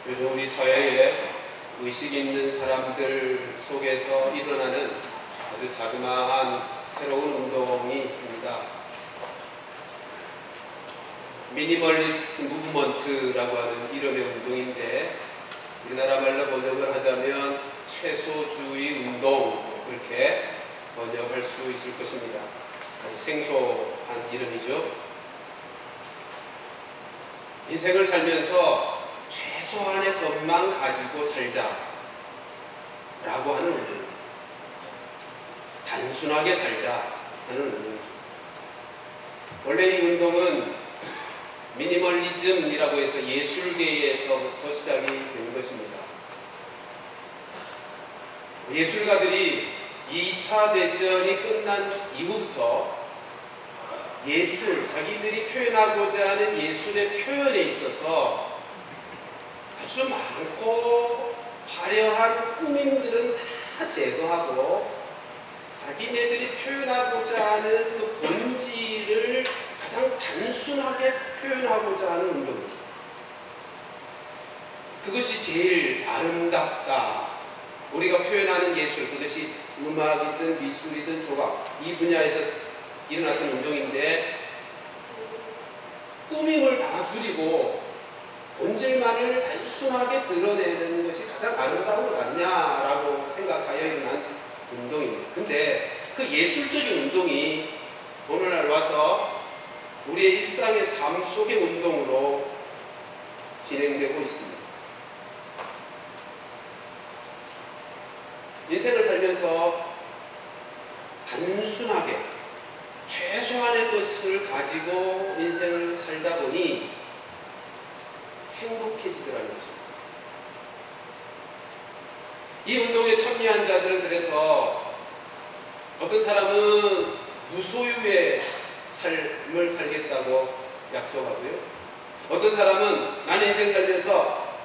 요즘 우리 사회에 의식 있는 사람들 속에서 일어나는 아주 자그마한 새로운 운동이 있습니다. 미니멀리스트 무브먼트라고 하는 이름의 운동인데, 우리나라 말로 번역을 하자면 최소주의 운동, 그렇게 번역할 수 있을 것입니다. 아주 생소한 이름이죠. 인생을 살면서 최소한의 것만 가지고 살자 라고 하는 운동, 단순하게 살자 하는 운동이죠. 원래 이 운동은 미니멀리즘이라고 해서 예술계에서부터 시작이 된 것입니다. 예술가들이 2차 대전이 끝난 이후부터 예술, 자기들이 표현하고자 하는 예술의 표현에 있어서 아주 많고 화려한 꾸밈들은 다 제거하고 자기네들이 표현하고자 하는 그 본질을 가장 단순하게 표현하고자 하는 운동입니다. 그것이 제일 아름답다. 우리가 표현하는 예술, 그것이 음악이든 미술이든 조각, 이 분야에서 일어났던 운동인데, 꾸밈을 다 줄이고 본질만을 단순하게 드러내는 것이 가장 아름다운 것 아니냐라고 생각하여 일어난 운동입니다. 근데 그 예술적인 운동이 오늘날 와서 우리의 일상의 삶 속의 운동으로 진행되고 있습니다. 인생을 살면서 단순하게 최소한의 것을 가지고 인생을 살다 보니 행복해지더라는 것입니다. 이 운동에 참여한 자들은 그래서 어떤 사람은 무소유의 삶을 살겠다고 약속하고요, 어떤 사람은 나는 인생 살면서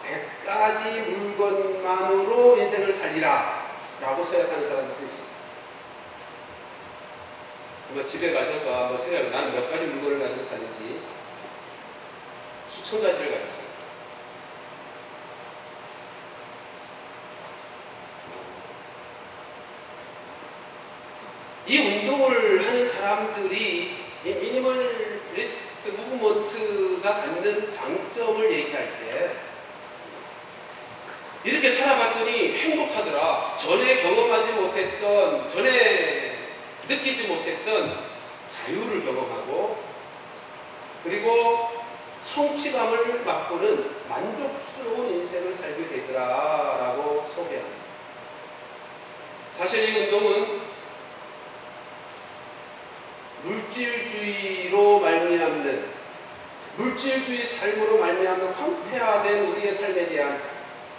100가지 물건만으로 인생을 살리라 라고 생각하는 사람들도 있습니다. 집에 가셔서 한번 생각해, 나는 몇 가지 물건을 가지고 사는지. 수천 가지를 가지고 있어요. 이 운동을 하는 사람들이 이 미니멀리스트 무브먼트가 갖는 장점을 얘기할 때, 이렇게 살아봤더니 행복하더라. 전에 경험하지 못했던, 전에 느끼지 못했던 자유를 경험하고, 그리고 성취감을 맛보는 만족스러운 인생을 살게 되더라 라고 소개합니다. 사실 이 운동은 물질주의로 말미암는, 물질주의 삶으로 말미암는 황폐화된 우리의 삶에 대한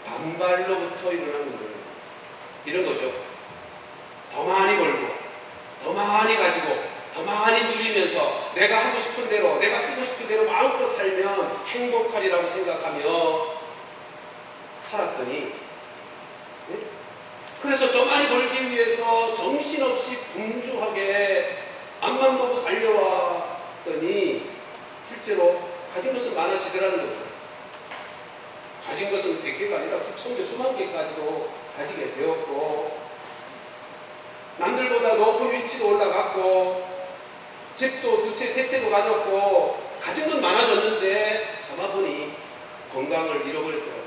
반발로부터 일어난 운동입니다. 이런 거죠. 더 많이 벌고 더 많이 가지고 더 많이 누리면서 내가 하고 싶은 대로, 내가 쓰고 싶은 대로 마음껏 살면 행복하리라고 생각하며 살았더니, 그래서 더 많이 벌기 위해서 정신없이 분주하게 앞만 보고 달려왔더니 실제로 가진 것은 많아지더라는 거죠. 가진 것은 100개가 아니라 수천 개, 수만 개까지도 가지게 되었고, 남들보다 높은 위치도 올라갔고, 집도 두 채, 세 채도 가졌고, 가진 건 많아졌는데 가만보니 건강을 잃어버렸더라고요.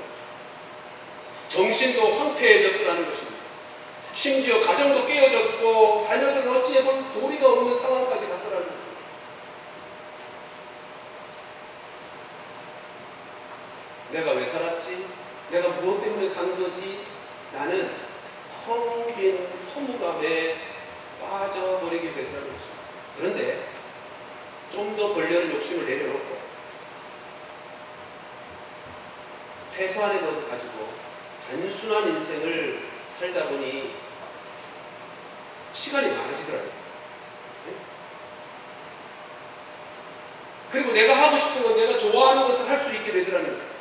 정신도 황폐해졌더라는 것입니다. 심지어 가정도 깨어졌고, 자녀들은 어찌해볼 도리가 없는 상황까지 갔더라는 것입니다. 내가 왜 살았지? 내가 무엇 때문에 산 거지? 나는 텅 빈 허무감에 빠져버리게 되더라는 것입니다. 그런데 좀 더 벌려는 욕심을 내려놓고 최소한의 것을 가지고 단순한 인생을 살다 보니 시간이 많아지더라고요. 그리고 내가 하고 싶은 것, 내가 좋아하는 것을 할 수 있게 되더라는 것입니다.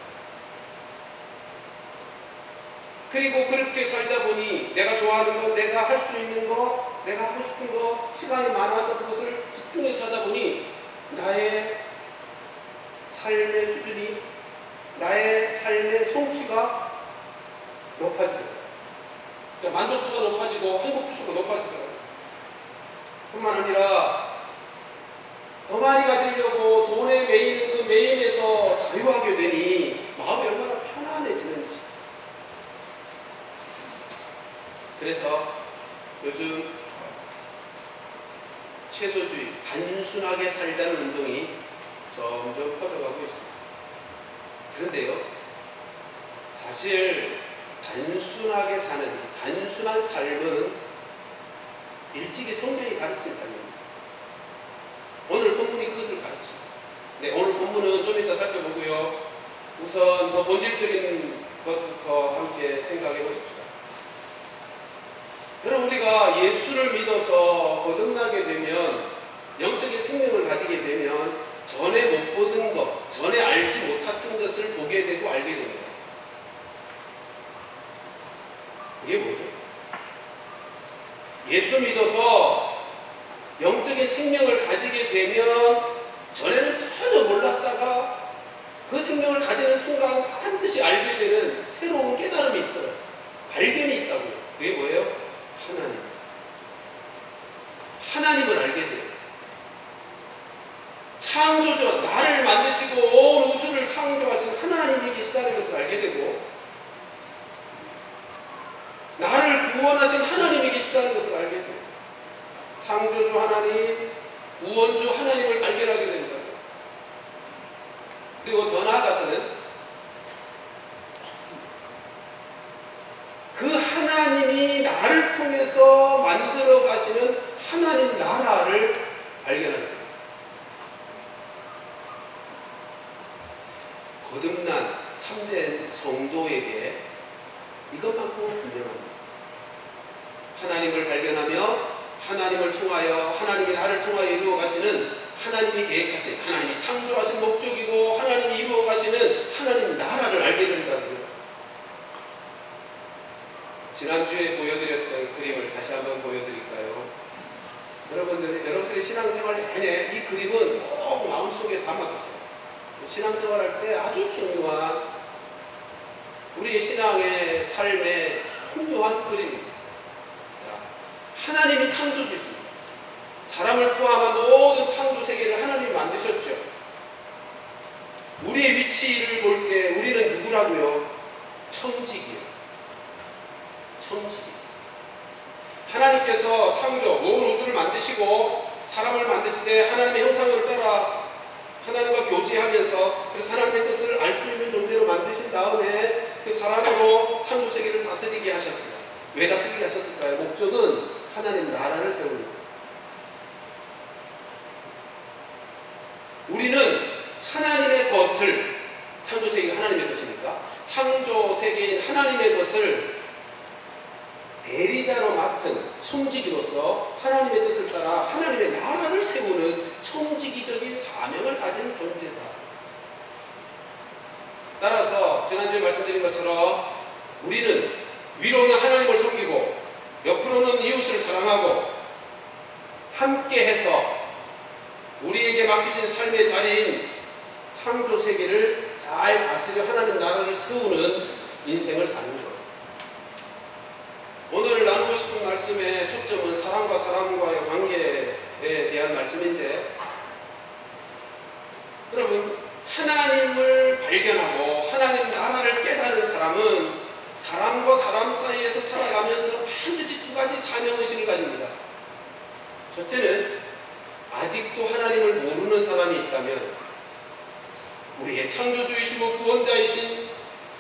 그리고 그렇게 살다 보니 내가 좋아하는 거, 내가 할 수 있는 거, 내가 하고 싶은 거, 시간이 많아서 그것을 집중해서 하다 보니 나의 삶의 수준이, 나의 삶의 성취가 높아지더라고요. 그러니까 만족도가 높아지고 행복지수가 높아지더라고요. 뿐만 아니라 더 많이 가지려고 돈에 매이는 그 매임에서 자유하게 되니 마음이 얼마나 편안해지는지. 그래서 요즘 채소주의, 단순하게 살자는 운동이 점점 퍼져가고 있습니다. 그런데요, 사실 단순하게 사는, 단순한 삶은 일찍이 성경이 가르친 삶입니다. 오늘 본문이 그것을 가르칩니다. 네, 오늘 본문은 좀 이따 살펴보고요. 우선 더 본질적인 것부터 함께 생각해 보십시다. 여러분, 우리가 예수를 믿어서 거듭나게 되면, 영적인 생명을 가지게 되면 전에 못 보던 것, 전에 알지 못했던 것을 보게 되고 알게 됩니다. 이게 뭐죠? 예수 믿어서 영적인 생명을 가지게 되면 전에는 전혀 몰랐다가 그 생명을 가지는 순간 반드시 알게 되는 새로운 깨달음이 있어요. 발견이 있다고요. 그게 뭐예요? 하나님. 하나님을 알게 돼요. 창조주, 나를 만드시고 온 우주를 창조하신 하나님이 계시다는 것을 알게 되고, 나를 구원하신 하나님이 계시다는 것을 알게 돼요. 창조주 하나님, 구원주 하나님을 발견하게 됩니다. 그리고 더 나아가서는 그 하나님이 나를 통해서 만들어 가시는 하나님 나라를 발견합니다. 거듭난 참된 성도에게 이것만큼은 분명합니다. 하나님을 발견하며 하나님을 통하여, 하나님이 나를 통하여 이루어 가시는, 하나님이 계획하신, 하나님이 창조하신 목적이고 하나님이 이루어 가시는 하나님 나라를 알게 된다고요. 지난주에 보여드렸던 그림을 다시 한번 보여드릴까요? 여러분들이 신앙생활 내내 이 그림은 꼭 마음속에 담아두세요. 신앙생활할 때 아주 중요한, 우리의 신앙의 삶의 중요한 그림입니다. 자, 하나님이 창조주십니다. 사람을 포함한 모든 창조 세계를 하나님이 만드셨죠. 우리의 위치를 볼 때 우리는 누구라고요? 청직이요. 청직. 하나님께서 창조, 온 우주를 만드시고 사람을 만드실 때 하나님의 형상을 따라 하나님과 교제하면서, 그래서 하나님의 뜻을 알 수 있는 존재로 만드신 다음에 그 사람으로 창조 세계를 다스리게 하셨어요. 왜 다스리게 하셨을까요? 목적은 하나님 나라를 세우는 거예요. 우리는 하나님의 것을, 창조 세계가 하나님의 것이니까 창조 세계인 하나님의 것을 대리자로 맡은 청지기로서 하나님의 뜻을 따라 하나님의 나라를 세우는 청지기적인 사명을 가진 존재다. 따라서 지난주에 말씀드린 것처럼 우리는 위로는 하나님을 섬기고 옆으로는 이웃을 사랑하고 함께해서 우리에게 맡기신 삶의 자리인 창조 세계를 잘 다스려 하나님 나라를 세우는 인생을 사는 것. 오늘 나누고 싶은 말씀의 초점은 사람과 사람과의 관계에 대한 말씀인데, 여러분, 하나님을 발견하고 하나님 나라를 깨달은 사람은 사람과 사람 사이에서 살아가면서 반드시 두 가지 사명의식을 가집니다. 첫째는 아직도 하나님을 모르는 사람이 있다면, 우리의 창조주이시고 구원자이신,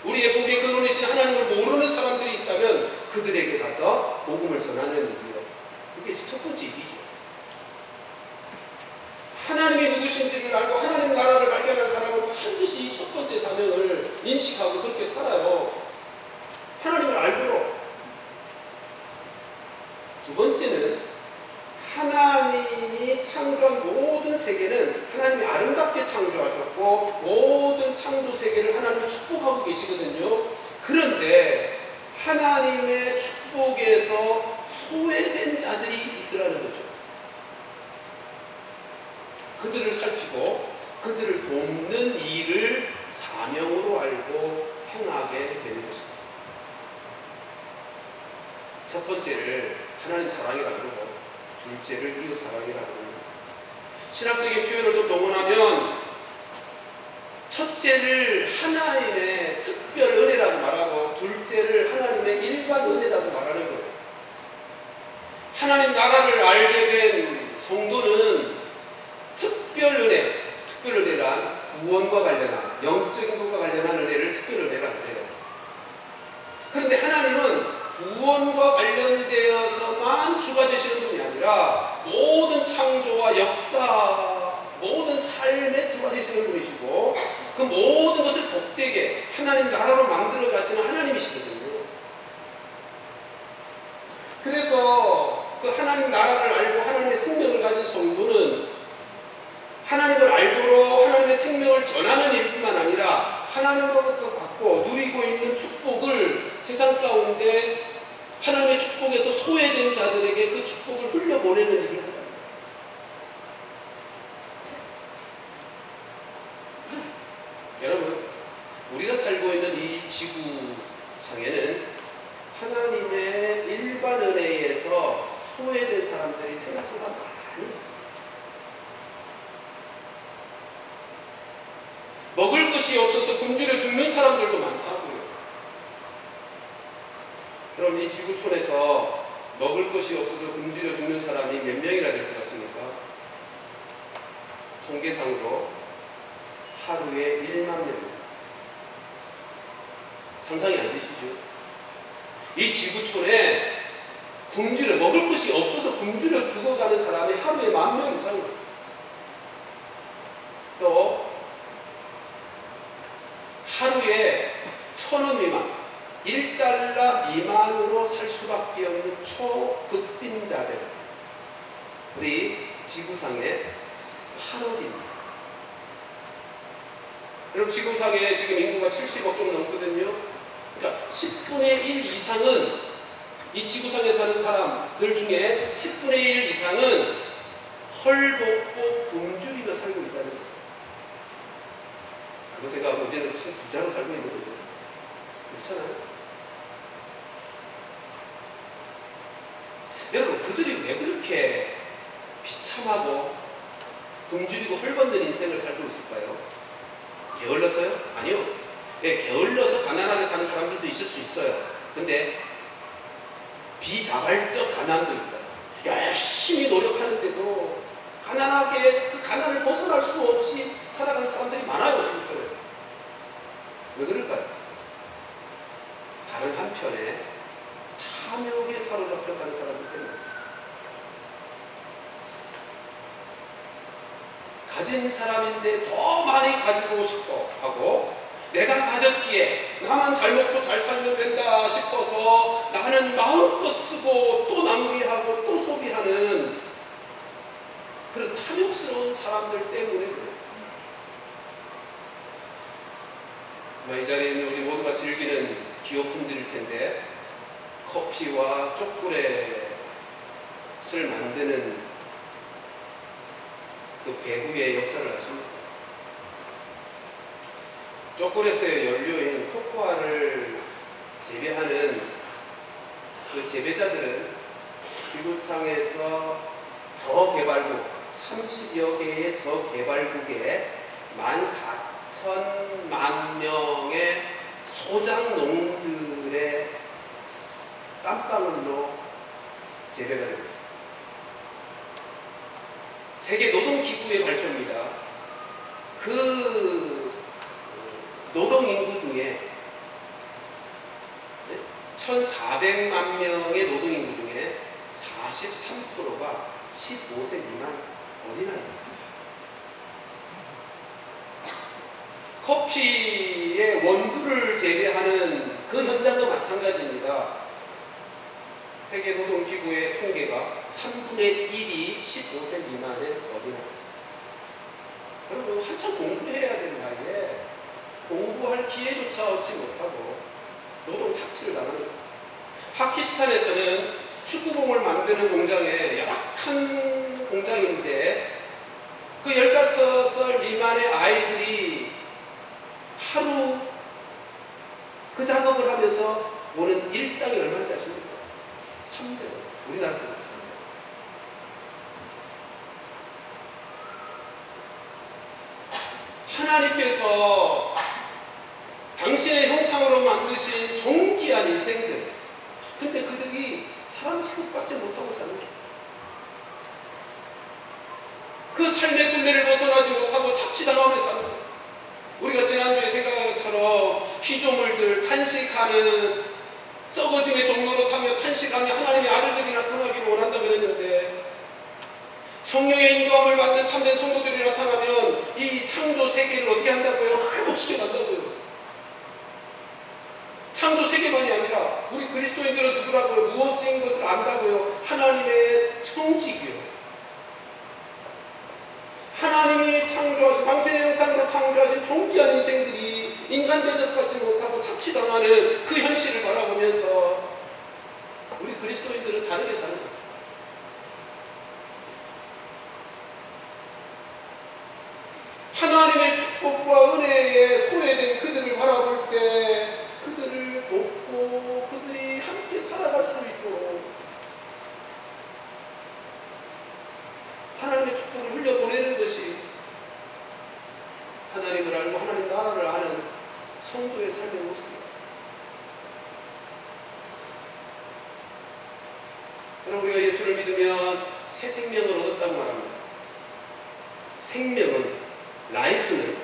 우리의 복의 근원이신 하나님을 모르는 사람들이 있다면 그들에게 가서 복음을 전하는 일이요. 그게 첫 번째 일이죠. 하나님이 누구신지를 알고 하나님 나라를 발견한 사람은 반드시 첫 번째 사명을 인식하고 그렇게 살아요. 하나님을 알도록. 두 번째는 하나님이 창조한 모든 세계는 하나님이 아름답게 창조하셨고 모든 창조 세계를 하나님이 축복하고 계시거든요. 그런데 하나님의 축복에서 소외된 자들이 있더라는 거죠. 그들을 살피고 그들을 돕는 일을 사명으로 알고 행하게 첫 번째를 하나님 사랑이라고 그러고 둘째를 이웃 사랑이라고 그러고 신학적인 표현을 좀 동원하면 첫째를 하나님의 특별 은혜라고 말하고 둘째를 하나님의 일반 은혜라고 말하는 거예요. 하나님 나라를 알게 된 성도는 특별 은혜란 구원과 관련한 영적인 것과 관련한 은혜를 특별 은혜라고 해요. 그런데 하나님은 구원과 관련되어서만 주가 되시는 분이 아니라 모든 창조와 역사, 모든 삶의 주가 되시는 분이시고 그 모든 것을 복되게 하나님 나라로 만들어 가시는 하나님이시거든요. 그래서 그 하나님 나라를 알고 하나님의 생명을 가진 성도는 하나님을 알도록 하나님의 생명을 전하는 일뿐만 아니라 하나님으로부터 받고 누리고 있는 축복을 세상 가운데 하나님의 축복에서 소외된 자들에게 그 축복을 흘려보내는 일을 한다. 여러분, 우리가 살고 있는 이 지구상에는 하나님의 일반 은혜에서 소외된 사람들이 생각보다 많이 있습니다. 먹을 것이 없어서 굶주려 죽는 사람들도 많다고요. 그럼 이 지구촌에서 먹을 것이 없어서 굶주려 죽는 사람이 몇 명이나 될 것 같습니까? 통계상으로 하루에 1만 명입니다. 상상이 안 되시죠? 이 지구촌에 먹을 것이 없어서 굶주려 죽어가는 사람이 하루에 10,000명 이상입니다. 또 하루에 1,000원 미만, 1달러 미만으로 살 수밖에 없는 초극빈자들, 우리 지구상에 8억입니다. 여러분, 지구상에 지금 인구가 70억 좀 넘거든요. 그러니까 10분의 1 이상은 이 지구상에 사는 사람들 중에 10분의 1 이상은 헐벗고 굶주리며 살고 있다는 거예요. 그거 생각하면 우리는 참 부자로 살고 있는 거죠. 그렇잖아요. 여러분, 그들이 왜 그렇게 비참하고 굶주리고 헐벗는 인생을 살고 있을까요? 게을러서요? 아니요. 예, 게을러서 가난하게 사는 사람들도 있을 수 있어요. 근데 비자발적 가난도 있다. 열심히 노력하는데도 가난하게 그 가난을 벗어날 수 없이 살아가는 사람들이 많아요, 지금처럼. 왜 그럴까요? 다른 한편에 탐욕에 사로잡혀 사는 사람들 때문에. 가진 사람인데 더 많이 가지고 싶어 하고 내가 가졌기에 나만 잘 먹고 잘 살면 된다 싶어서 나는 마음껏 쓰고 또 낭비하고 또 소비하는 그런 탐욕스러운 사람들 때문에 그래요. 이 자리에 있는 우리 모두가 즐기는 기호품들일 텐데 커피와 초콜릿을 만드는 그 배후의 역사를 아십니까? 초콜릿의 연료인 코코아를 재배하는 그 재배자들은 지구상에서 저개발국 30여 개의 저개발국에 14,000만 명의 소작농들의 땀방울로 재배가 되고 있습니다. 세계 노동기구의 발표입니다. 그 노동인구 중에 1,400만 명의 노동인구 중에 43%가 15세 미만 어린아이입니다. 커피의 원두를 재배하는 그 현장도 마찬가지입니다. 세계노동기구의 통계가 3분의 1이 15세 미만의 어린아이. 여러분, 한참 공부해야 되는 나이에 공부할 기회조차 얻지 못하고 노동 착취를 당하는 거예요. 파키스탄에서는 축구공을 만드는 공장에 열악한 공장인데 그 15살 미만의 아이들이 하루 그 작업을 하면서 보는 일당이 얼마인지 아십니까? 300원. 우리나라 돈으로 300원. 하나님께서 당신의 형상으로 만드신 존귀한 인생들, 근데 그들이 사람 취급받지 못하고 사는 거예요. 그 삶의 굴레를 벗어나지 못하고 착취당하며 사는 거예요. 우리가 지난주에 생각한 것처럼 피조물들 탄식하는 썩어짐의 종로로 타며 탄식하며 하나님의 아들들이 나타나기를 원한다 그랬는데, 성령의 인도함을 받는 참된 성도들이 나타나면 이 창조 세계를 어떻게 한다고요? 회복시켜 간다고요. 창조 세계만이 아니라 우리 그리스도인들은 누구라고요? 무엇인 것을 안다고요? 하나님의 청지기요. 하나님이 창조하신, 당신의 형상으로 창조하신 존귀한 인생들이 인간 대접받지 못하고 착취당하는 그 현실을 바라보면서 우리 그리스도인들은 다르게 사는 거예요. 하나님의 축복과 은혜에 소외된 그들을 바라볼 때 그들을 돕고 그들이 함께 살아갈 수 있도록 하나님의 축복을 흘려보내는 것이 하나님을 알고 하나님 나라를 아는 성도의 삶의 모습입니다. 여러분, 우리가 예수를 믿으면 새 생명을 얻었다고 말합니다. 생명은, 라이프는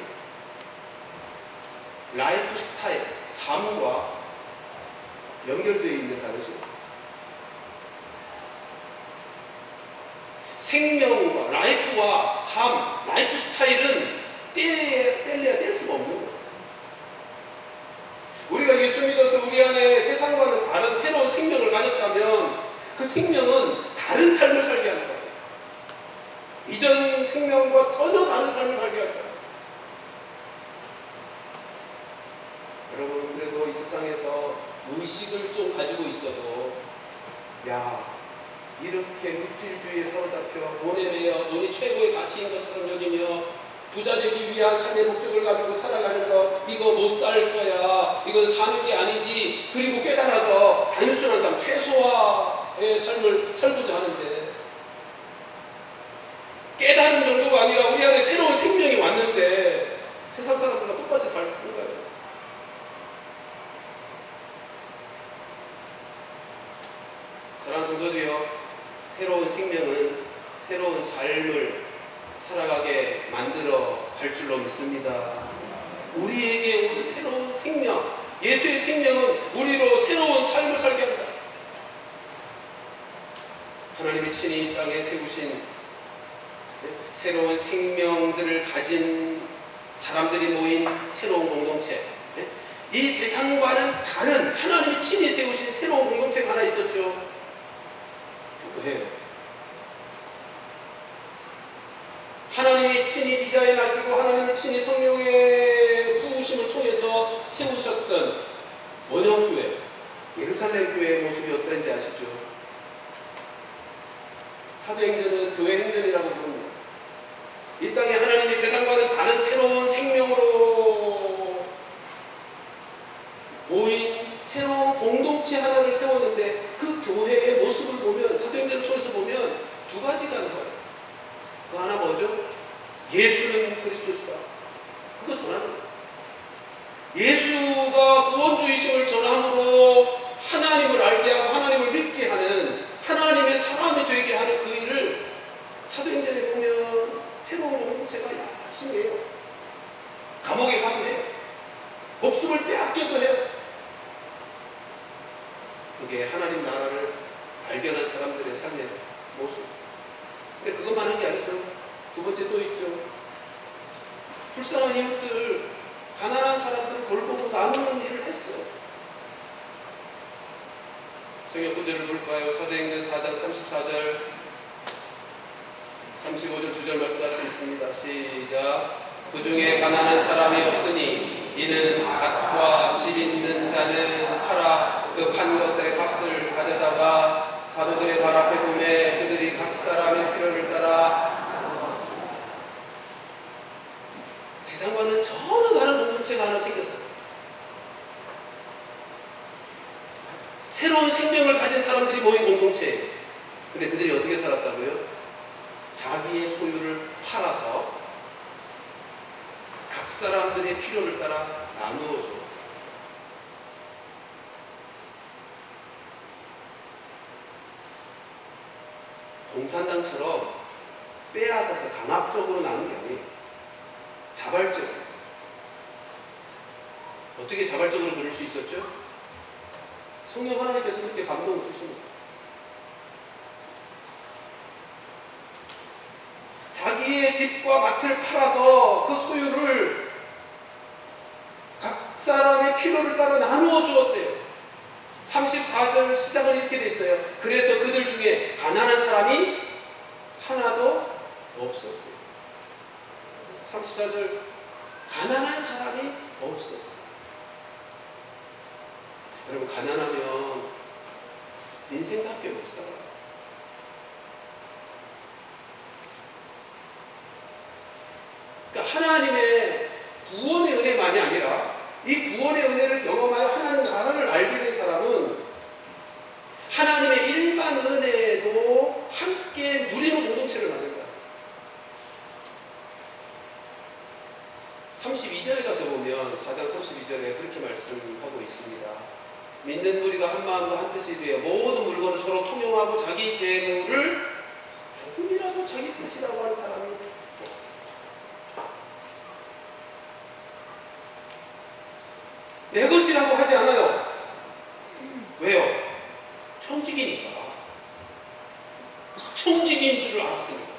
라이프 스타일, 삶과 연결되어 있는 단어죠. 생명과 라이프와 삶, 라이프 스타일은 뗄래야 뗄 수가 없는 거예요. 우리가 예수 믿어서 우리 안에 세상과는 다른 새로운 생명을 가졌다면 그 생명은 다른 삶을 살게 한다. 이전 생명과 전혀 다른 삶을 살게 한다. 여러분, 그래도 이 세상에서 의식을 좀 가지고 있어도, 야, 이렇게 물질주의에 사로잡혀 돈에 매여 돈이 최고의 가치인 것처럼 여기며 부자 되기 위한 삶의 목적을 가지고 살아가는 거, 이거 못 살 거야, 이건 사는 게 아니지, 그리고 깨달아서 단순한 삶, 최소화의 삶을 살고자 하는데, 깨달은 정도가 아니라 우리 안에 새로운 생명이 왔는데 세상 사람들과 똑같이 살 건가요? 사랑하는 성도들이여, 새로운 생명은 새로운 삶을 살아가게 만들어 갈 줄로 믿습니다. 우리에게 온 새로운 생명, 예수의 생명은 우리로 새로운 삶을 살게 한다. 하나님이 친히 이 땅에 세우신 새로운 생명들을 가진 사람들이 모인 새로운 공동체, 이 세상과는 다른 하나님이 친히 세우신 새로운 공동체가 하나 있었죠. 교회예요. 하나님이 친히 디자인하시고 하나님이 친히 성령의 부으심을 통해서 세우셨던 원형교회, 예루살렘 교회의 모습이 어떤지 아시죠? 사도행전은 교회 행전이라고 부릅니다. 이 땅에 하나님이 세상과는 다른 새로운 생명으로 모인 새로운 공동체 하나를 세웠는데, 그 교회의 모습을 보면, 사도행전을 통해서 보면 두 가지가 나와요. 그 하나 뭐죠? 예수는 그리스도시다. 그거 전하는 거예요. 예수가 구원주이심을 전함으로 하나님을 알게 하고 하나님을 믿게 하는, 하나님의 사람이 되게 하는 그 일을 사도행전에 보면 새로운 공동체가 열심히 해요. 감옥에 가도 해요. 목숨을 빼앗겨도 해요. 그게 하나님 나라를 발견한 사람들의 삶의 모습. 근데 그것만 한 게 아니죠. 두 번째 또 있죠. 불쌍한 이웃들, 가난한 사람들 돌보고 나누는 일을 했어요. 성경 구절을 볼까요? 사도행전 4장 34절 35절 2절 말씀 같이 있습니다. 시작. 그 중에 가난한 사람이 없으니 이는 밭과 집 있는 자는 팔아 그 판 것의 값을 가져다가 사도들의 발 앞에 두매 그들이 각 사람의 필요를 따라. 세상과는 전혀 다른 공동체가 하나 생겼어요. 새로운 생명을 가진 사람들이 모인 공동체예요. 근데 그들이 어떻게 살았다고요? 자기의 소유를 팔아서 각 사람들의 필요를 따라 나누어줘. 공산당처럼 빼앗아서 강압적으로 나눈 게 아니에요. 자발적으로. 어떻게 자발적으로 그럴 수 있었죠? 성령 하나님께서 그렇게 감동을 주십니다. 자기의 집과 밭을 팔아서 그 소유를 각 사람의 필요를 따라 나누어 주었대요. 34절 시작은 이렇게 돼 있어요. 그래서 그들 중에 가난한 사람이 하나도 없었대요. 34절 가난한 사람이 없어. 여러분, 가난하면 인생답게 못 살아요. 그러니까 하나님의 구원의 은혜만이 아니라 이 구원의 은혜를 경험하여 하나님 나라를 알게 된 사람은 하나님의 일반 은혜도 함께 누리는 공동체를 만든다. 32절에 가서 보면 4장 32절에 그렇게 말씀하고 있습니다. 믿는 우리가 한 마음과 한 뜻이 되어 모든 물건을 서로 통용하고 자기 재물을 조금이라도 자기 것이라고 하는 사람이 내 것이라고 하지 않아요. 왜요? 청직이니까. 청직인 줄을 알았습니다.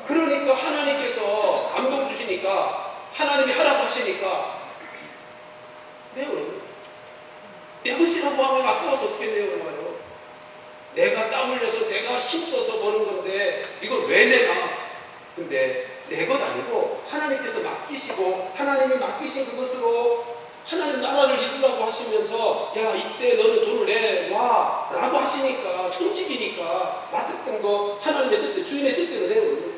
그러니까 하나님께서 감동 주시니까, 하나님이 하라고 하시니까 내어요. 내 것이라고 하면 아까워서 어떻게 내어요? 내가 땀 흘려서 내가 힘써서 버는 건데 이걸 왜 내나? 근데 내 것 아니고 하나님께서 맡기시고 하나님이 맡기신 그것으로 하나님 나라를 이루라고 하시면서 야, 이때 너는 돈을 내놔 라고 하시니까, 청직이니까 맡았던 거 하나님의 뜻대로, 주인의 뜻대로 내요.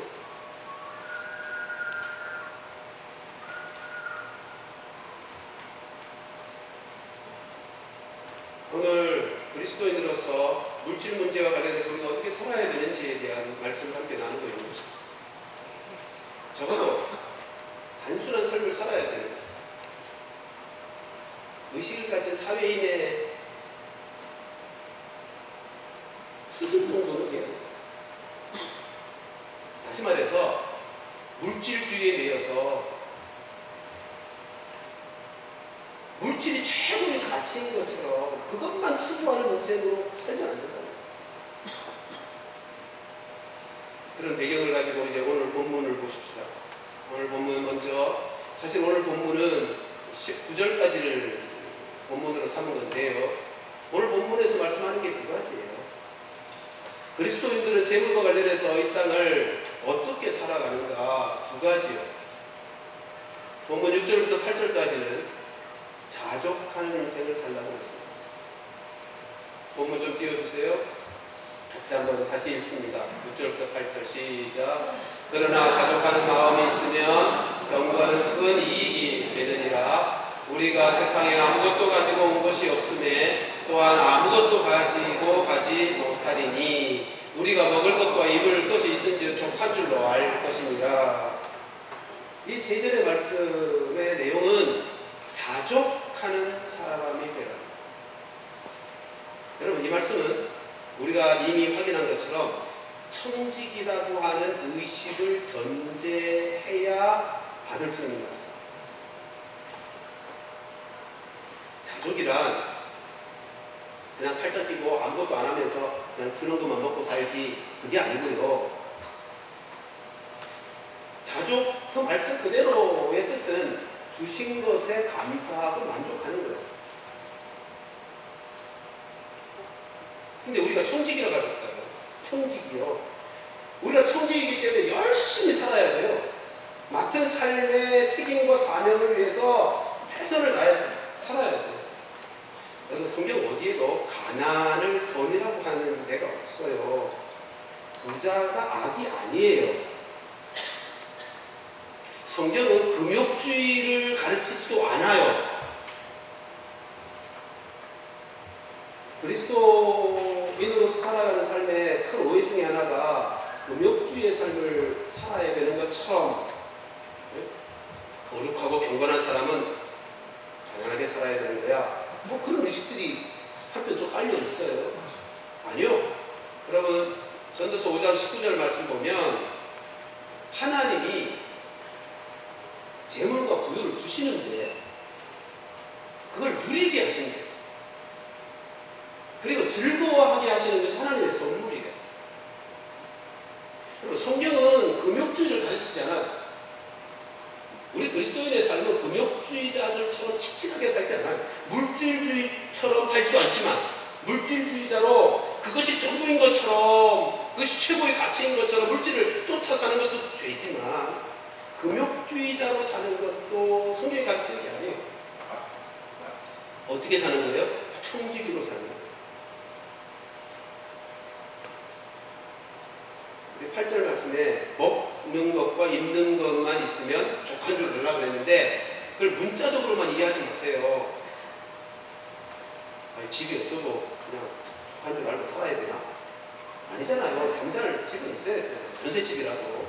오늘 그리스도인으로서 물질 문제와 관련해서 우리가 어떻게 살아야 되는지에 대한 말씀을 함께 나누고 있는 것입니다. 적어도 단순한 삶을 살아야 되는 거예요. 의식을 가진 사회인의 수준 정도는 돼야죠. 다시 말해서 물질주의에 매여서 물질이 최고의 가치인 것처럼 그것만 추구하는 인생으로 살면 안 된다. 그런 배경을 가지고 이제 오늘 본문을 보십시다. 오늘 본문 먼저, 사실 오늘 본문은 19절까지를 본문으로 삼은 건데요. 오늘 본문에서 말씀하는 게 두 가지예요. 그리스도인들은 재물과 관련해서 이 땅을 어떻게 살아가는가 두 가지요. 본문 6절부터 8절까지는 자족하는 인생을 살라고 했습니다. 본문 좀 띄워주세요. 같이 한번 다시 읽습니다. 6절부터 8절 시작. 그러나 자족하는 마음이 있으면 경건은 큰 이익이 되느니라. 우리가 세상에 아무것도 가지고 온 것이 없음에 또한 아무것도 가지고 가지 못하리니 우리가 먹을 것과 입을 것이 있은지 족한 줄로 알 것이니라. 이 세 절의 말씀의 내용은 자족하는 사람이 되라. 여러분, 이 말씀은 우리가 이미 확인한 것처럼 청직이라고 하는 의식을 전제해야 받을 수 있는 말씀. 자족이란 그냥 팔짱 끼고 아무것도 안 하면서 그냥 주는 것만 먹고 살지, 그게 아니고요. 자족, 그 말씀 그대로의 뜻은 주신 것에 감사하고 만족하는 거예요. 근데 우리가 청직이라고 할까요? 청직이요. 우리가 청직이기 때문에 열심히 살아야 돼요. 맡은 삶의 책임과 사명을 위해서 최선을 다해서 살아야 돼요. 그래서 성경 어디에도 가난을 선이라고 하는 데가 없어요. 부자가 악이 아니에요. 성경은 금욕주의를 가르치지도 않아요. 그리스도인으로서 살아가는 삶의 큰 오해 중에 하나가 금욕주의의 삶을 살아야 되는 것처럼, 거룩하고 경건한 사람은 가난하게 살아야 되는 거야. 뭐 그런 의식들이 한편 좀 깔려 있어요. 아니요. 여러분, 전도서 5장 19절 말씀 보면 하나님이 재물과 부유를 주시는데 그걸 누리게 하시는 거예요. 그리고 즐거워하게 하시는 것이 하나님의 선물이래요. 그리고 성경은 금욕주의를 가르치지 않아요. 우리 그리스도인의 삶은 금욕주의자들처럼 칙칙하게 살지 않아요. 물질주의처럼 살지도 않지만, 물질주의자로 그것이 전부인 것처럼, 그것이 최고의 가치인 것처럼 물질을 쫓아 사는 것도 죄지만, 금욕주의자로 사는 것도 성경이 가르치는 게 아니에요. 어떻게 사는 거예요? 청지기로 사는 거예요. 우리 8절 말씀에 먹는 것과 입는 것만 있으면 족한 줄 알으라고 했는데, 그걸 문자적으로만 이해하지 마세요. 아니, 집이 없어도 그냥 족한 줄 알고 살아야 되나? 아니잖아요. 잠잘 집은 있어야 되잖아요. 전셋집이라도.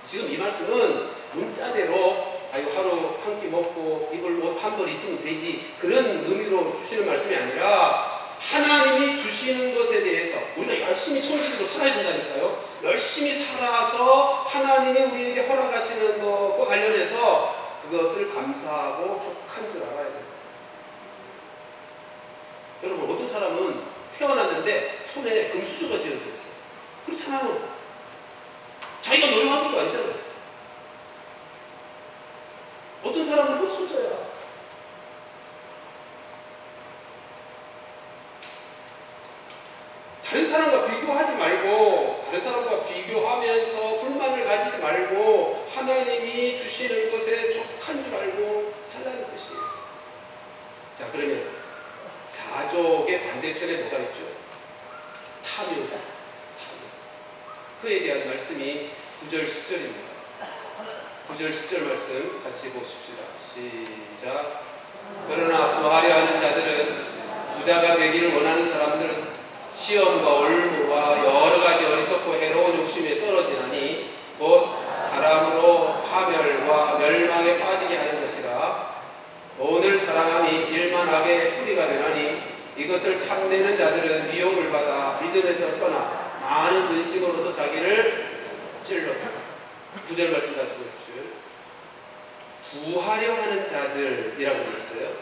지금 이 말씀은 문자대로 하루 한 끼 먹고 입을 옷 한 벌 있으면 되지, 그런 의미로 주시는 말씀이 아니라 하나님이 주시는 것에 대해서 우리가 열심히 청지기로 살아야 된다니까요. 열심히 살아서 하나님이 우리에게 허락하시는 것과 관련해서 그것을 감사하고 족한 줄 알아야 됩니다. 여러분, 어떤 사람은 태어났는데 손에 금수저가 지어져 있어요. 그렇잖아요. 자기가 노력한 것도 아니잖아요. 어떤 사람은 흙수저야. 다른 사람과 비교하지 말고, 다른 사람과 비교하면서 불만을 가지지 말고 하나님이 주시는 것에 족한 줄 알고 살라는 뜻이에요. 자, 그러면 자족의 반대편에 뭐가 있죠? 탐욕이다. 탐욕. 그에 대한 말씀이 9절 10절입니다. 9절 10절 말씀 같이 보십시다. 시작. 그러나 부하려 하는 자들은, 부자가 되기를 원하는 사람들은 시험과 올무와 여러 가지 어리석고 해로운 욕심에 떨어지나니 곧 사람으로 파멸과 멸망에 빠지게 하는 것이라. 돈을 사랑함이 일만하게 뿌리가 되나니 이것을 탐내는 자들은 미혹을 받아 믿음에서 떠나 많은 근심으로서 자기를 찔렀다. 9절 말씀 다시 보십시오. 부하려 하는 자들이라고 되어 있어요.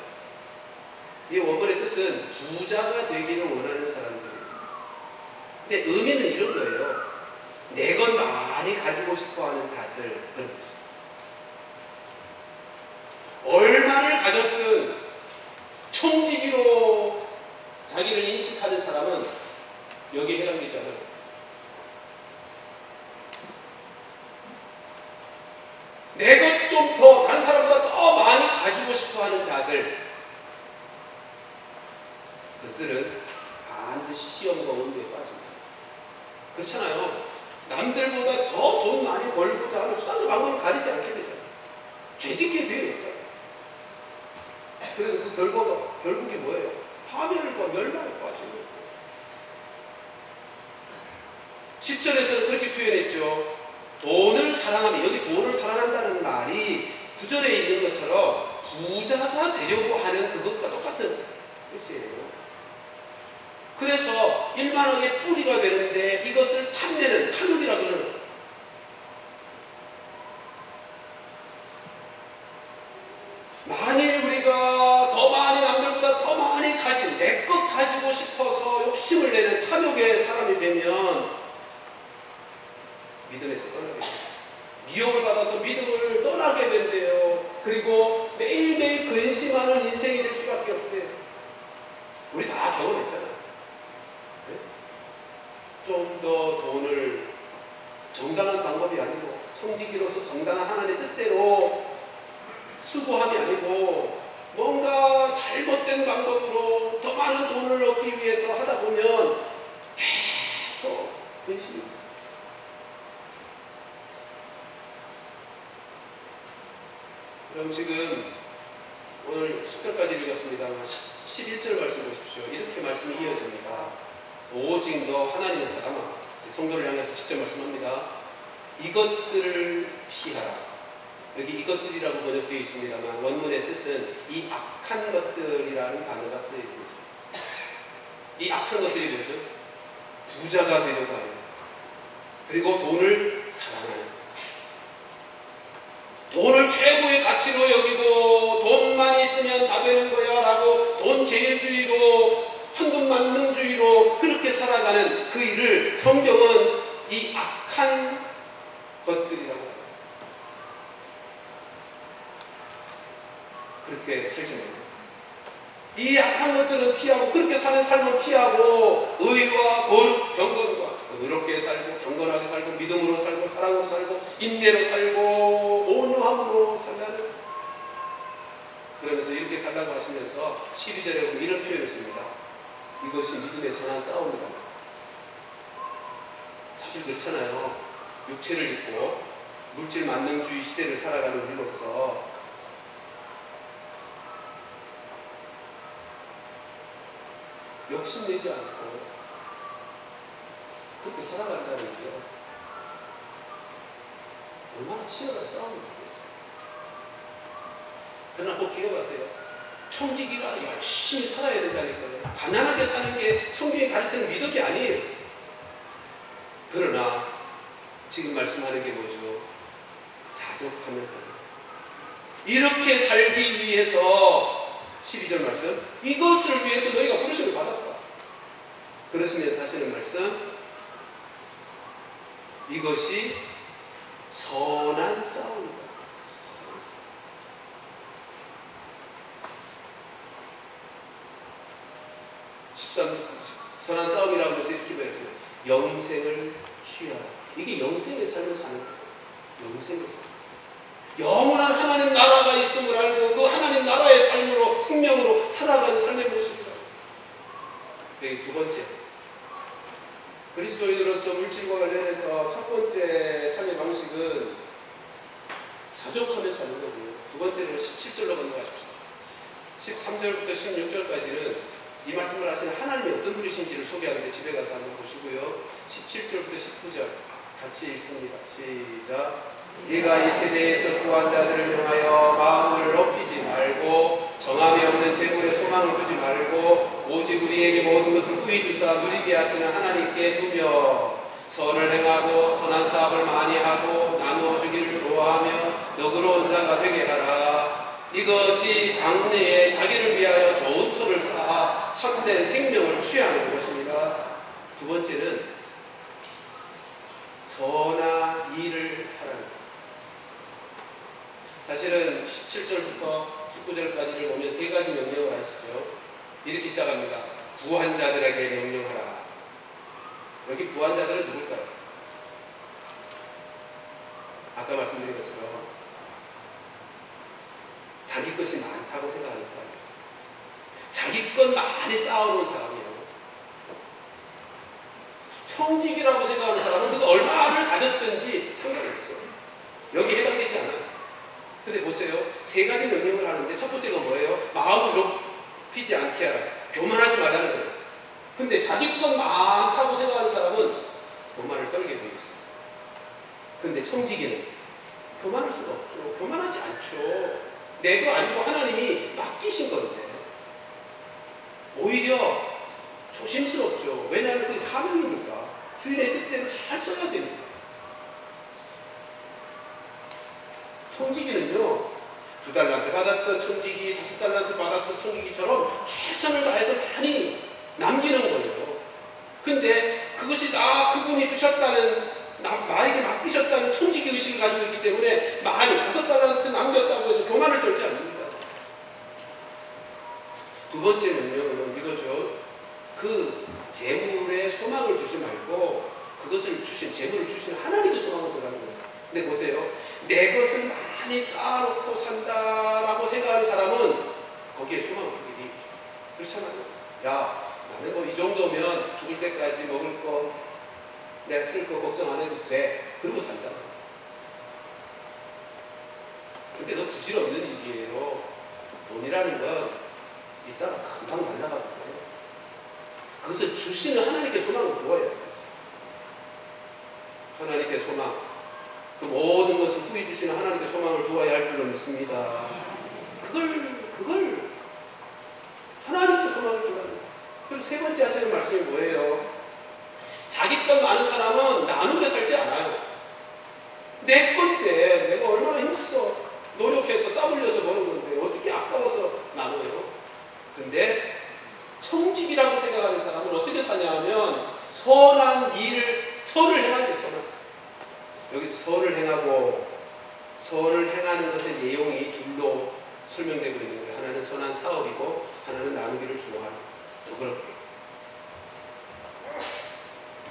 이 원문의 뜻은 부자가 되기를 원하는 사람들. 근데 의미는 이런 거예요. 내 것 많이 가지고 싶어 하는 자들, 그런 뜻이에요. 얼마를 가졌든 청지기로 자기를 인식하는 사람은 여기에 해당되지 않아요. 내 것 좀 더, 다른 사람보다 더 많이 가지고 싶어 하는 자들, 그들은 반드시 시험과 온도에 빠집니다. 그렇잖아요. 남들보다 더 돈 많이 벌고자 하는 수단과 방법을 가리지 않게 되잖아요. 죄짓게 되어 있잖아요. 그래서 그 결국이 뭐예요? 파멸과 멸망에 빠지는 거예요. 10절에서는 그렇게 표현했죠. 돈을 사랑하면, 여기 돈을 사랑한다는 말이 9절에 있는 것처럼 부자가 되려고 하는 그것과 똑같은 뜻이에요. 그래서 일만하게 뿌리가 되는데 이것을 탐내는, 탐욕이라고 그러는 거예요. 만일 우리가 더 많이, 남들보다 더 많이 가진, 내 것 가지고 싶어서 욕심을 내는 탐욕의 사람이 되면 믿음에서 떠나게 돼요. 미혹을 받아서 믿음을 떠나게 된대요. 그리고 매일매일 근심하는 인생이 될 수밖에 없대요. 우리 다 경험했잖아요. 좀 더 돈을 정당한 방법이 아니고, 청지기로서 정당한 하나님의 뜻대로 수고함이 아니고 뭔가 잘못된 방법으로 더 많은 돈을 얻기 위해서 하다 보면 계속 근심이 오죠. 그럼 지금 오늘 10절까지 읽었습니다만 11절 말씀 보십시오. 이렇게 말씀이 이어집니다. 오직 너 하나님의 사람아, 성도를 향해서 직접 말씀합니다. 이것들을 피하라. 여기 이것들이라고 번역되어 있습니다만 원문의 뜻은 이 악한 것들이라는 단어가 쓰여져 있습니다. 이 악한 것들이 뭐죠? 부자가 되려고 하는, 그리고 돈을 사랑하는, 돈을 최고의 가치로 여기고 돈만 있으면 다 되는 거야 라고 돈제일주의로 황금만능주의로 그렇게 살아가는 그 일을 성경은 이 악한 것들이라고 합니다. 그렇게 살지 말고 이 악한 것들은 피하고, 그렇게 사는 삶은 피하고 의와 거룩, 경건과 의롭게 살고 경건하게 살고 믿음으로 살고 사랑으로 살고 인내로 살고 온유함으로 살라는, 그러면서 이렇게 살라고 하시면서 12절에 보면 이런 표현을 씁니다. 이것이 믿음의 선한 싸움이다. 사실 그렇잖아요. 육체를 입고 물질 만능주의 시대를 살아가는 우리로서 욕심내지 않고 그렇게 살아간다는 게 얼마나 치열한 싸움이 되겠어요. 그러나 꼭 기억하세요. 청지기가 열심히 살아야 된다니까요. 가난하게 사는 게 성경이 가르치는 미덕이 아니에요. 그러나 지금 말씀하는 게 뭐죠? 자족하며 살아요. 이렇게 살기 위해서 12절 말씀, 이것을 위해서 너희가 부르심을 받았다. 그러시면서 하시는 말씀, 이것이 선한 싸움이다. 선한 싸움이라고 해서 이렇게 말했어요. 영생을 취하라. 이게 영생의 삶을 사는 거예요. 영생의 삶. 영원한 하나님 나라가 있음을 알고 그 하나님 나라의 삶으로, 생명으로 살아가는 삶의 모습이다. 두 번째, 그리스도인으로서 물질과 관련해서 첫 번째 삶의 방식은 자족하며 사는 거고요. 두 번째는 17절로 건너가십시오. 13절부터 16절까지는 이 말씀을 하시는 하나님이 어떤 분이신지를 소개하는데 집에 가서 한번 보시고요. 17절부터 19절 같이 읽습니다. 시작. 네가 이 세대에서 구한 자들을 명하여 마음을 높이지 말고 정함이 없는 재물에 소망을 두지 말고 오직 우리에게 모든 것을 후히 주사 누리게 하시는 하나님께 두며 선을 행하고 선한 사업을 많이 하고 나누어 주기를 좋아하며 너그러운 자가 되게 하라. 이것이 장래에 자기를 위하여 좋은 터를 쌓아 참된 생명을 취하는 것입니다. 두 번째는 선한 일을 하라는 것. 사실은 17절부터 19절까지를 보면 세 가지 명령을 하시죠. 이렇게 시작합니다. 부한 자들에게 명령하라. 여기 부한 자들은 누굴까요? 아까 말씀드린 것처럼 자기 것이 많다고 생각하는 사람이에요. 자기 것 많이 쌓아놓은 사람이에요. 청직이라고 생각하는 사람은 그거 얼마를 가졌든지 상관이 없어요. 여기 해당되지 않아요. 근데 보세요. 세 가지 명령을 하는데 첫 번째가 뭐예요? 마음을 높이지 않게 하라. 교만하지 말라는 거예요. 근데 자기 것 많다고 생각하는 사람은 교만을 떨게 되어 있어요. 근데 청지기는 교만할 수가 없죠. 교만하지 않죠. 내 거 아니고 하나님이 맡기신 건데 오히려 조심스럽죠. 왜냐하면 그게 사명이니까 주인의 뜻대로 잘 써야 되니까. 청지기는요 2달란트 받았던 청지기, 5달란트 받았던 청지기처럼 최선을 다해서 많이 남기는 거예요. 근데 그것이 다 그분이 주셨다는, 나에게 맡기셨다는 청지기 의식을 가지고 있기 때문에 많이 5달란트 남겼다고 해서 교만을 떨지 않습니다. 두 번째 명령은 이거죠. 그 재물에 소망을 두지 말고 그것을 주신, 재물을 주신 하나님께 소망을 두라는 거죠. 근데 보세요. 내 것을 많이 쌓아놓고 산다라고 생각하는 사람은 거기에 소망을 두기 그렇잖아요. 야, 나는 뭐 이 정도면 죽을 때까지 먹을 거, 내가 쓸 거 걱정 안 해도 돼. 그러고 산다. 근데 너 부질없는 일이에요. 돈이라는 건 이따가 금방 날아가거든요. 그것을 주시는 하나님께 소망을 두어야 돼요. 하나님께 소망, 그 모든 것을 후히 주시는 하나님께 소망을 두어야 할 줄로 믿습니다. 그걸 하나님께 소망을 두어야 돼요. 그리고 세 번째 하시는 말씀이 뭐예요? 자기 것 많은 사람은 나누며 살지 않아요. 내 건데 내가 얼마나 힘써 노력해서 땀 흘려서 버는 건데 어떻게 아까워서 나눠요? 근데 청직이라고 생각하는 사람은 어떻게 사냐 하면 선한 일을, 선을 행하는 게 선한. 여기 선을 행하고 선을 행하는 것의 내용이 둘로 설명되고 있는 거예요. 하나는 선한 사업이고 하나는 나누기를 좋아하는. 또 그렇게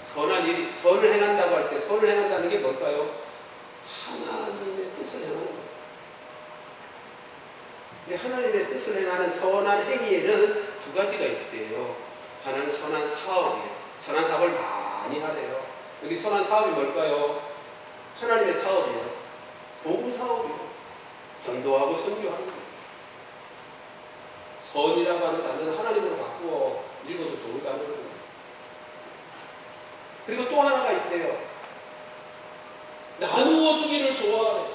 선한 일, 선을 행한다고 할 때 선을 행한다는 게 뭘까요? 하나님의 뜻을 행하는 거예요. 근데 하나님의 뜻을 행하는 선한 행위에는 두 가지가 있대요. 하나는 선한 사업이에요. 선한 사업을 많이 하래요. 여기 선한 사업이 뭘까요? 하나님의 사업이에요. 복음 사업이에요. 전도하고 선교하는 거예요. 선이라고 하는 단어는 하나님으로 바꾸어 읽어도 좋을 단어거든요. 그리고 또 하나가 있대요. 나누어 주기를 좋아하래.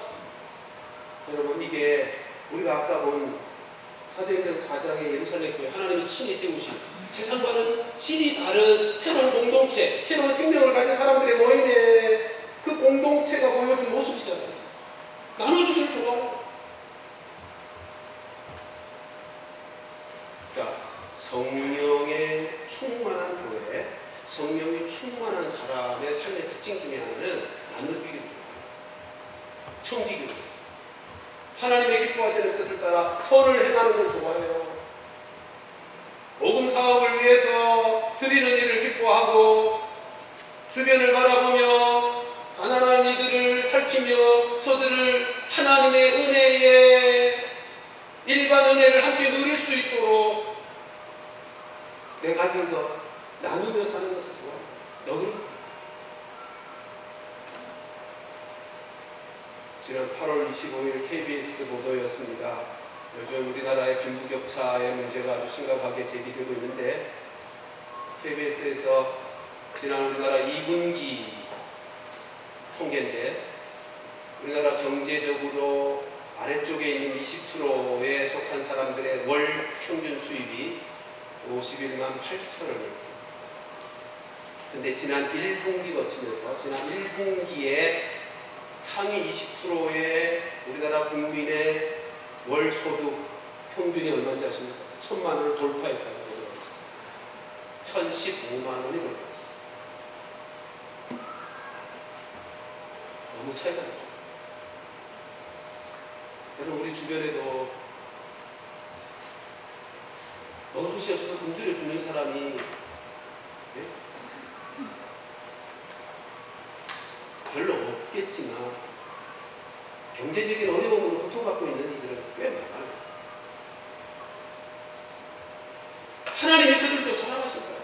여러분, 이게 우리가 아까 본 사도행전 4장의 예루살렘 교회 하나님이 친히 세우신 세상과는 질이 다른 새로운 공동체, 새로운 생명을 가진 사람들의 모임에 그 공동체가 보여준 모습이잖아요. 나눠주기를 좋아하는 거예요. 그러니까 성령의 충만한 교회, 성령이 충만한 사람의 삶의 특징 중에 하나는 나눠주기를 좋아해요. 청지기로서 하나님의 기뻐하시는 뜻을 따라 선을 행하는 걸 좋아해요. 복음 사업을 위해서 드리는 일을 기뻐하고 주변을 바라보며 가난한 이들을 살피며 저들을 하나님의 은혜에 일반 은혜를 함께 누릴 수 있도록 내 가진 것 나누며 사는 것을 좋아해요. 너그럽고 지난 8월 25일 KBS 보도였습니다. 요즘 우리나라의 빈부격차의 문제가 아주 심각하게 제기되고 있는데 KBS에서 지난 우리나라 2분기 통계인데 우리나라 경제적으로 아래쪽에 있는 20%에 속한 사람들의 월 평균 수입이 51만 8천원이었습니다. 근데 지난 1분기 거치면서 지난 1분기에 상위 20%의 우리나라 국민의 월 소득 평균이 얼마인지 아십니까? 1,000만 원을 돌파했다고 보도하고 있습니다. 1,015만 원이 돌파했습니다. 너무 차이가 나죠. 여러분, 우리 주변에도 먹을 것이 없어서 굶주려 죽는 사람이 별로 없겠지만 경제적인 어려움으로 고통받고 있는 이들은 꽤 많아요. 하나님이 그들도 사랑하실 거예요.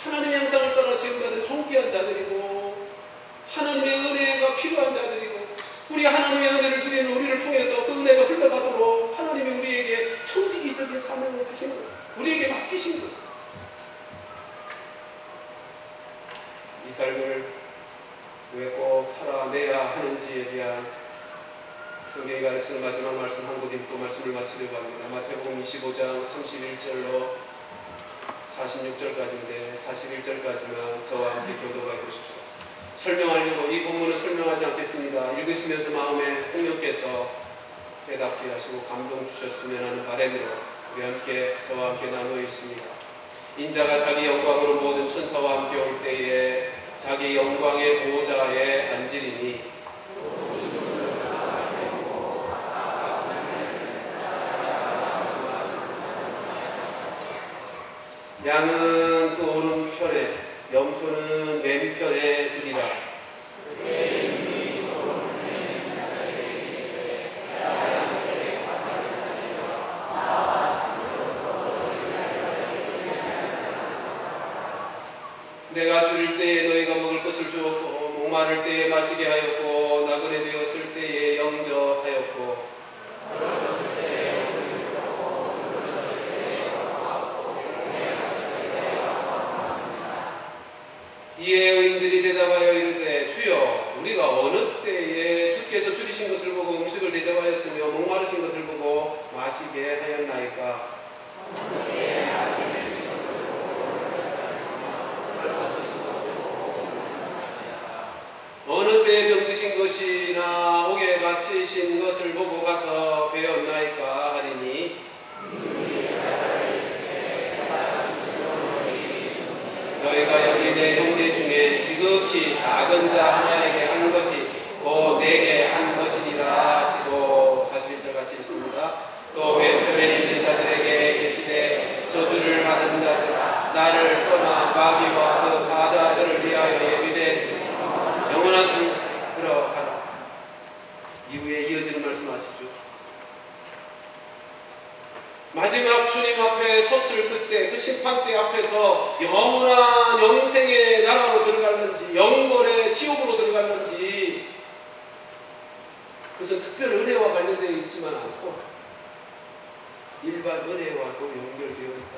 하나님의 형상을 따라 지음받은 존귀한 자들이고 하나님의 은혜가 필요한 자들이고 우리 하나님의 은혜를 누리는 우리를 통해서 그 은혜가 흘러가도록 하나님이 우리에게 청지기적인 사명을 주시는 거예요. 우리에게 맡기신 거예요. 이 삶을 왜 꼭 살아내야 하는지에 대한 성경이 가르치는 마지막 말씀 한 곳 읽고 말씀을 마치려고 합니다. 마태복음 25장 31절로 46절까지인데 41절까지만 저와 함께 교도해 보십시오. 설명하려고 이 본문을 설명하지 않겠습니다. 읽으시면서 마음에 성령께서 깨닫게 하시고 감동 주셨으면 하는 바람으로 우리 함께 저와 함께 나누어 있습니다. 인자가 자기 영광으로 모든 천사와 함께 올 때에 자기 영광의 보좌에 앉으리니 양은 그 오른편에 염소는 왼편에 두리라. 내가 줄일 때에 너희가 먹을 것을 주었고 목마를 때에 마시게 하였고 나그네 되었을 때에 영접하였고 주를 대접하였으며 목마르신 것을 보고 마시게 하였나이까. 어느 때에 병드신 것이나 옥에 갇히신 것을 보고 가서 배웠나이까 하리니 너희가 여기 내 형제 중에 지극히 작은 자 하나에게 한 것이 곧 내게 한 것이니라 하시고 41절 같이 읽습니다. 또 왼편에 있는 자들에게 계시되 저주를 받은 자들 나를 떠나 마귀와 그 사자들을 위하여 예비된 영원한 들어가라. 이후에 이어지는 말씀하시죠. 마지막 주님 앞에 섰을 그때 그 심판대 앞에서 영원한 영생의 나라로 들어갈는지 영벌의 지옥으로 들어갈는지 그것은 특별 은혜와 관련되어 있지만 않고 일반 은혜와도 연결되어 있다.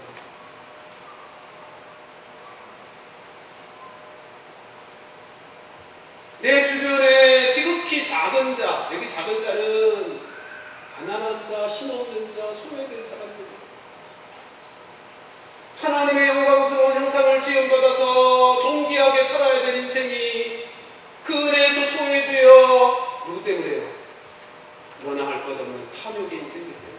내 주변에 지극히 작은 자, 여기 작은 자는 가난한 자, 힘없는 자, 소외된 사람들, 하나님의 영광스러운 형상을 지음받아서 존귀하게 살아야 될 인생이 그 은혜에서 소외되어 누구 때문에요? 너나 할 것 없는 탐욕의 인생이기 때문에.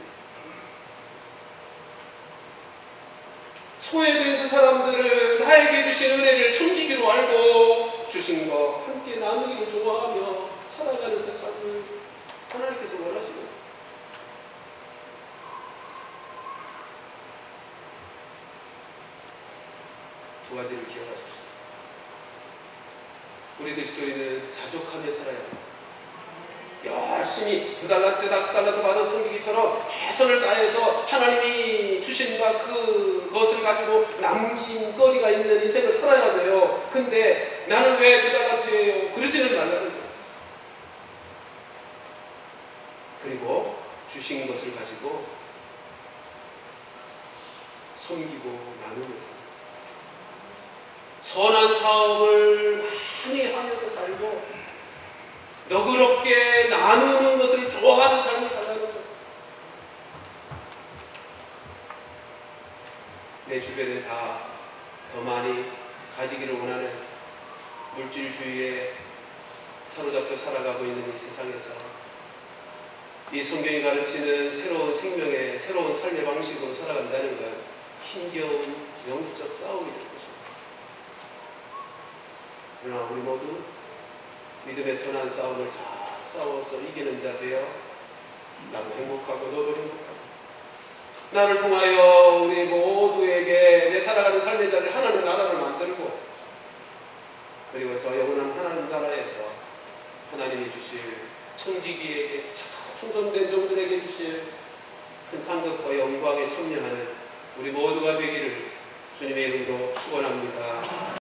소외된 그 사람들은 나에게 주신 은혜를 천지기로 알고 주신 것 함께 나누기를 좋아하며 살아가는 그 삶을 하나님께서 원하시고 두 가지를 기억하십시오. 우리 그리스도인은 자족하며 살아야 합니다. 열심히 2달란트, 5달란트 받은 청지기처럼 최선을 다해서 하나님이 주신 바 그것을 가지고 남긴 거리가 있는 인생을 살아야 돼요. 근데 나는 왜 2달란트예요? 그러지는 말라는 거예요. 그리고 주신 것을 가지고 섬기고 나누면서 선한 사업을 많이 하면서 살고 너그럽게 나누는 것을 좋아하는 삶을 살라는 거예요. 내 주변에 다 더 많이 가지기를 원하는 물질주의에 사로잡혀 살아가고 있는 이 세상에서 이 성경이 가르치는 새로운 생명의 새로운 삶의 방식으로 살아간다는 건 힘겨운 영적 싸움이 될 것입니다. 그러나 우리 모두 믿음의 선한 싸움을 잘 싸워서 이기는 자 되어 나도 행복하고 너도 행복하고 나를 통하여 우리 모두에게 내 살아가는 삶의 자리 하나님 나라를 만들고 그리고 저 영원한 하나님 나라에서 하나님이 주실 청지기에게 충성된 종들에게 주실 큰 상급과 영광에 참여하는 우리 모두가 되기를 주님의 이름으로 축원합니다.